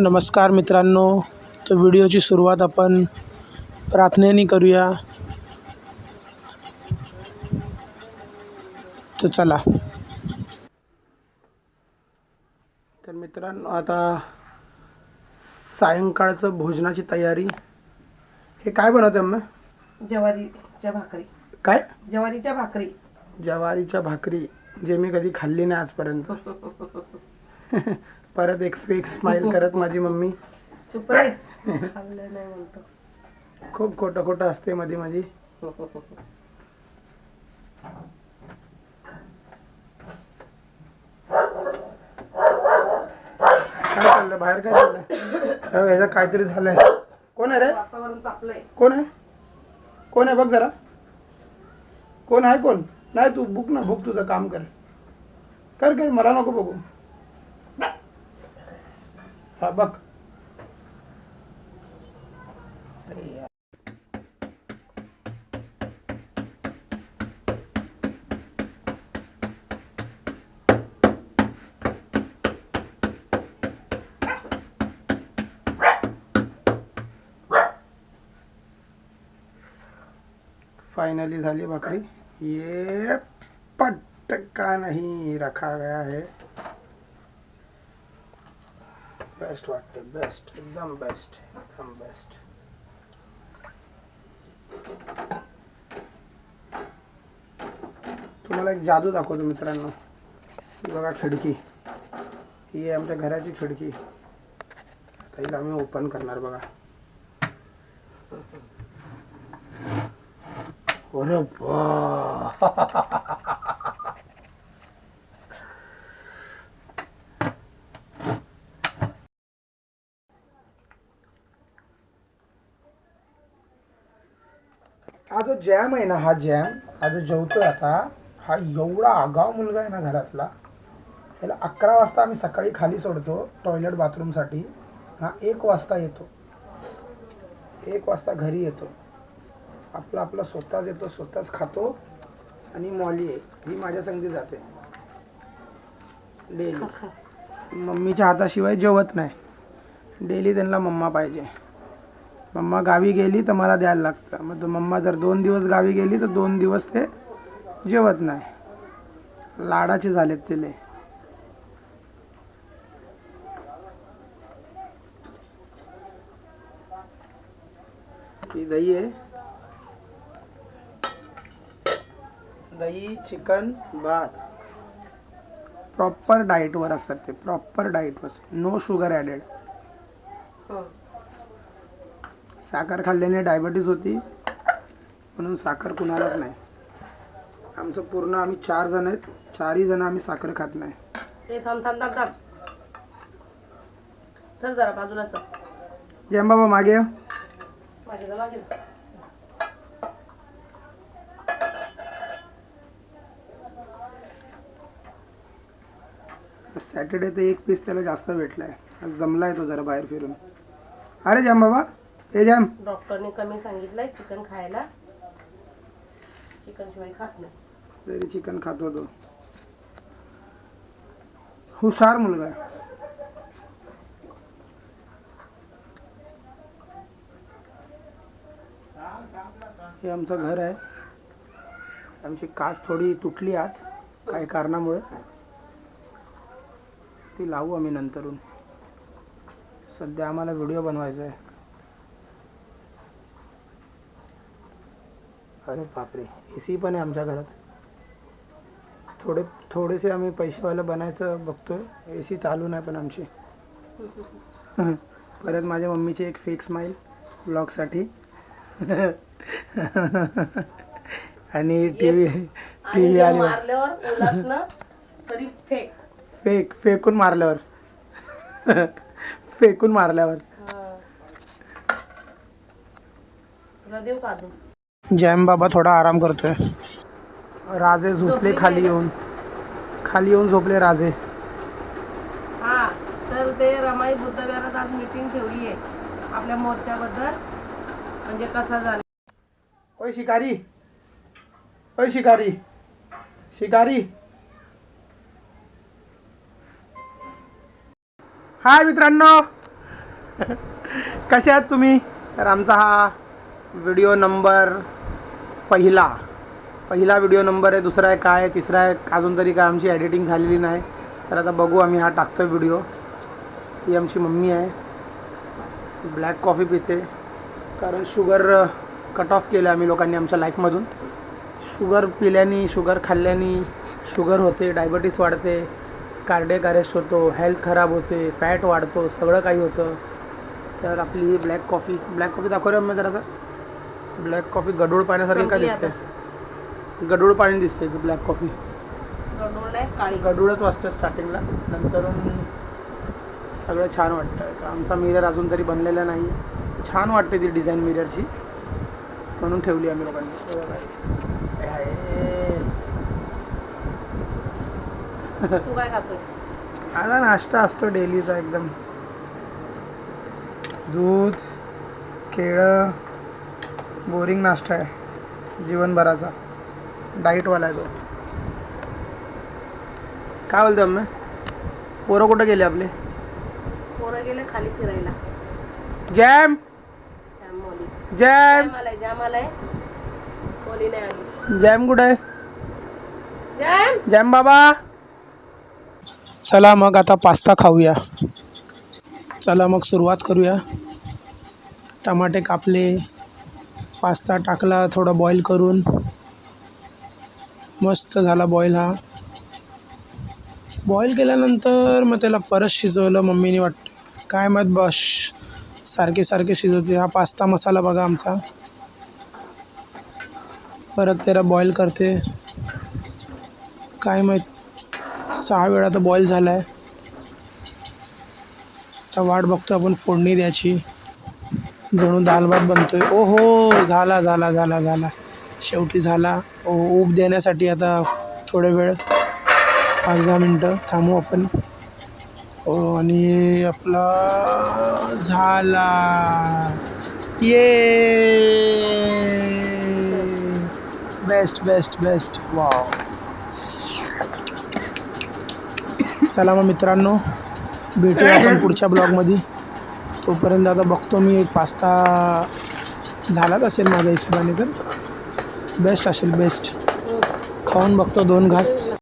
नमस्कार मित्रांनो, तर व्हिडिओची सुरुवात आपण प्रार्थनेने करूया. तर चला. तर मित्रांनो, आता सायंकाळचं भोजनाची तयारी. हे काय बनवते अम्मा? ज्वारीच्या भाकरी. काय? ज्वारीच्या भाकरी. ज्वारीच्या भाकरी, जे मी कधी खाल्ली नाही आजपर्यंत. परत एक फेक स्माइल करत माझी मम्मी. चुप रे. खाल्लं नाही म्हणतो. खूप खोटं खोटं असते मध्ये मध्ये. काय चाललंय बाहेर? काय चाललंय? ह्याचं काहीतरी झालंय. कोण आहे रे? वातावरण तापलंय. कोण आहे? कोण आहे बघ जरा. कोण आहे? कोण नाही? तू बुक ना, बुक तुझं काम कर. कर कर, मला नको बघू. हा बघ. फाइनली झाली भाकरी. ये पटका नहीं रखा गया है. बेस्ट वाटते, बेस्ट, एकदम बेस्ट, एकदम बेस्ट. तुम्हाला एक जादू दाखवतो मित्रांनो. ही बघा खिडकी. ही आहे आमच्या घराची खिडकी. तिला आम्ही ओपन करणार बघा. अरे वा. हा जो जॅम आहे ना, हा जॅम, हा जो जेवतोय आता, हा एवढा आगाव मुलगा आहे ना घरातला. याला 11 वाजता आम्ही सकाळी खाली सोडतो टॉयलेट बाथरूमसाठी. हा 1 वाजता येतो. 1 वाजता घरी येतो. आपला स्वतःच येतो, स्वतःच खातो. आणि मॉली आहे, ही माझ्या संगती जाते डेली. मम्मीच्या हाताशिवाय जेवत नाही. डेली त्यांना मम्मा पाहिजे. मम्मा गावी गेली तर मला द्यायला लागतं. मग मम्मा जर 2 दिवस गावी गेली तर 2 दिवस ते जेवत नाही. लाडाचे झालेत तिले. ही दही आहे. दही, चिकन, भात. प्रॉपर डाएटवर असतात ते, प्रॉपर डाएटवर. No sugar added. साखर खाल्ल्याने डायबिटीज होती, म्हणून साखर कुणालाच नाही. आमचं पूर्ण, आम्ही 4 जण आहेत, 4ही जण आम्ही साखर खात नाही. थांब थांब थांब थांब. सर जरा बाजूला सर. जय बाबा मागे. मागे. सॅटर्डे तर 1 पीस त्याला जास्त भेटलाय. आज जमलाय तो जरा बाहेर फिरून. अरे जॅम बाबा, हे जॅम. डॉक्टरने कमी सांगितलंय चिकन खायला. चिकन शिवाय खात नाही. तरी चिकन खातो तो. हुशार मुलगा आहे. हे आमचं घर आहे. आमची काच थोडी तुटली आज काही कारणामुळे. ती लावू आम्ही नंतरून. सध्या आम्हाला व्हिडिओ बनवायचा आहे. अरे बापरे, एसी पण आहे आमच्या घरात. थोडेसे आम्ही पैसेवाला बनायचं बघतोय. एसी चालू नाही पण आमची. परत माझ्या मम्मीची एक फेक स्माइल ब्लॉगसाठी. आणि टीव्ही आली मारल्यावर तरी फेकून मारल्यावर. फेकून मारल्यावर. जॅम बाबा थोडा आराम करतोय. राजे झोपले खाली येऊन झोपले राजे. हा, तर ते रमाई बुद्धविहारात आज मीटिंग ठेवली आहे आपल्या मोर्चाबद्दल. म्हणजे कसा झाला. ओय शिकारी, ओय शिकारी, शिकारी. हाय मित्रांनो, कसे आहात तुम्ही? तर आमचा हा व्हिडिओ नंबर पहिला व्हिडिओ नंबर आहे. दुसरा आहे काय, तिसरा आहे अजून तरी काय आमची एडिटिंग झालेली नाही. तर आता बघू आम्ही हा टाकतोय व्हिडिओ. ही आमची मम्मी आहे, ब्लॅक कॉफी पिते कारण शुगर कट ऑफ केलं आम्ही लोकांनी आमच्या लाईफमधून. शुगर पिल्याने, शुगर खाल्ल्याने शुगर होते, डायबिटीस वाढते, कार्डियक अरेस्ट होतो, हेल्थ खराब होते, फॅट वाढतो, सगळं काही होतं. तर आपली ही ब्लॅक कॉफी दाखव रे मग जरा. ब्लॅक कॉफी गडूळ पाण्यासारखी काय संपली दिसते? गडूळ पाणी दिसते ती ब्लॅक कॉफी. गडूळ नाही, काळी. गडूळच वाजतं स्टार्टिंगला, नंतर सगळं छान वाटतं. तर आमचा मिरर अजून तरी बनलेला नाही. छान वाटते ती डिझाईन मिररची, म्हणून ठेवली आम्ही लोकांनी. तू काय खातोय? आता नाश्ता असतो डेलीचा एकदम. दूध, केळं, बोरिंग नाश्ता आहे जीवनभराचा, डाईटवाला आहे तो. काय बोलतो अम्मे? पोरं कुठं गेले आपले? पोरं गेले खाली फिरायला. जॅम जॅम जाम आलाय. कोणी नाही आली. जॅम कुठं आहे? जॅम. जॅम बाबा. चला मग आता पास्ता खाऊया. चला मग सुरुवात करूया. टमाटे कापले, पास्ता टाकला थोडा बॉईल करून. मस्त झाला बॉईल हा. बॉईल केल्यानंतर मग त्याला परत शिजवलं मम्मीने वाटतं, काय माहीत. बस सारखे शिजवते. हा पास्ता मसाला बघा आमचा. परत त्याला बॉईल करते. काय माहीत 6 वेळा तर बॉईल झाला आहे. आता वाट बघतो आपण फोडणी द्यायची. जणू दाल भात बनतोय. ओहो, झाला शेवटी झाला. ऊब देण्यासाठी आता थोडा वेळ 5-10 मिनटं थांबू आपण. आणि आपला झाला. ये बेस्ट. वाव. चला मग मित्रांनो, भेटूया आपण पुढच्या ब्लॉगमध्ये. तोपर्यंत आता बघतो मी एक पास्ता झालाच असेल माझ्या हिशोबाने, तर बेस्ट असेल. खाऊन बघतो 2 घास.